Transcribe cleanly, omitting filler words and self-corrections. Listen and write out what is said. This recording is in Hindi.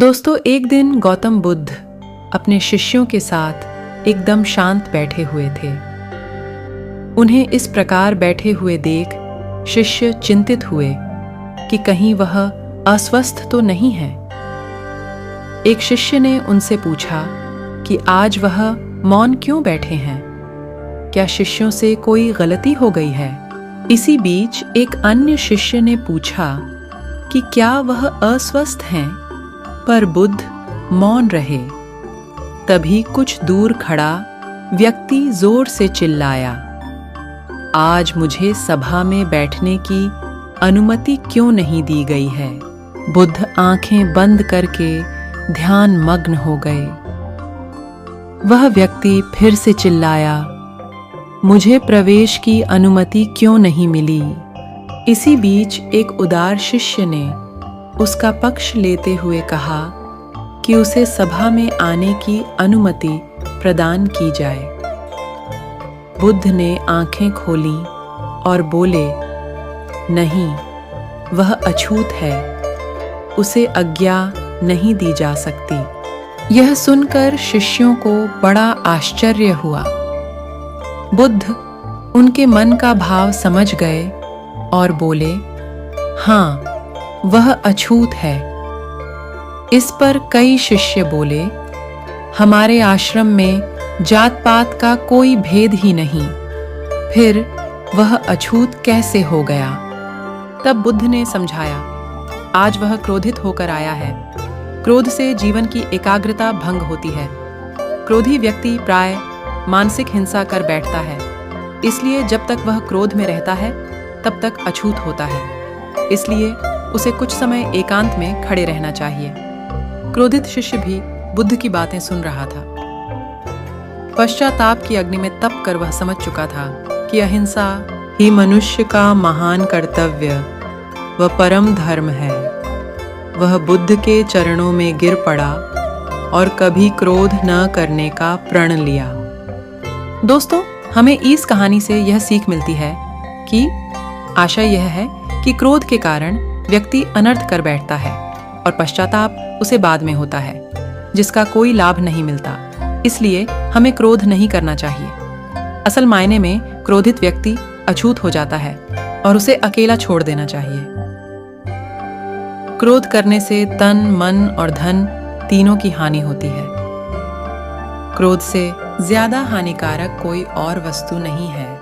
दोस्तों, एक दिन गौतम बुद्ध अपने शिष्यों के साथ एकदम शांत बैठे हुए थे। उन्हें इस प्रकार बैठे हुए देख शिष्य चिंतित हुए कि कहीं वह अस्वस्थ तो नहीं है। एक शिष्य ने उनसे पूछा कि आज वह मौन क्यों बैठे हैं? क्या शिष्यों से कोई गलती हो गई है? इसी बीच एक अन्य शिष्य ने पूछा कि क्या वह अस्वस्थ हैं? पर बुद्ध मौन रहे। तभी कुछ दूर खड़ा व्यक्ति जोर से चिल्लाया, आज मुझे सभा में बैठने की अनुमति क्यों नहीं दी गई है? बुद्ध आंखें बंद करके ध्यान मग्न हो गए। वह व्यक्ति फिर से चिल्लाया, मुझे प्रवेश की अनुमति क्यों नहीं मिली? इसी बीच एक उदार शिष्य ने उसका पक्ष लेते हुए कहा कि उसे सभा में आने की अनुमति प्रदान की जाए। बुद्ध ने आंखें खोलीं और बोले, नहीं, वह अछूत है, उसे आज्ञा नहीं दी जा सकती। यह सुनकर शिष्यों को बड़ा आश्चर्य हुआ। बुद्ध उनके मन का भाव समझ गए और बोले, हाँ, वह अछूत है। इस पर कई शिष्य बोले, हमारे आश्रम में जात पात का कोई भेद ही नहीं, फिर वह अछूत कैसे हो गया? तब बुद्ध ने समझाया, आज वह क्रोधित होकर आया है। क्रोध से जीवन की एकाग्रता भंग होती है। क्रोधी व्यक्ति प्राय मानसिक हिंसा कर बैठता है, इसलिए जब तक वह क्रोध में रहता है तब तक अछूत होता है। इसलिए उसे कुछ समय एकांत में खड़े रहना चाहिए। क्रोधित शिष्य भी बुद्ध की बातें सुन रहा था। पश्चाताप की अग्नि में तप कर वह समझ चुका था कि अहिंसा ही मनुष्य का महान कर्तव्य व परम धर्म है। वह बुद्ध के चरणों में गिर पड़ा और कभी क्रोध न करने का प्रण लिया। दोस्तों, हमें इस कहानी से यह सीख मिलती है कि आशय यह है कि क्रोध के कारण व्यक्ति अनर्थ कर बैठता है और पश्चाताप उसे बाद में होता है, जिसका कोई लाभ नहीं मिलता। इसलिए हमें क्रोध नहीं करना चाहिए। असल मायने में क्रोधित व्यक्ति अछूत हो जाता है और उसे अकेला छोड़ देना चाहिए। क्रोध करने से तन, मन और धन तीनों की हानि होती है। क्रोध से ज्यादा हानिकारक कोई और वस्तु नहीं है।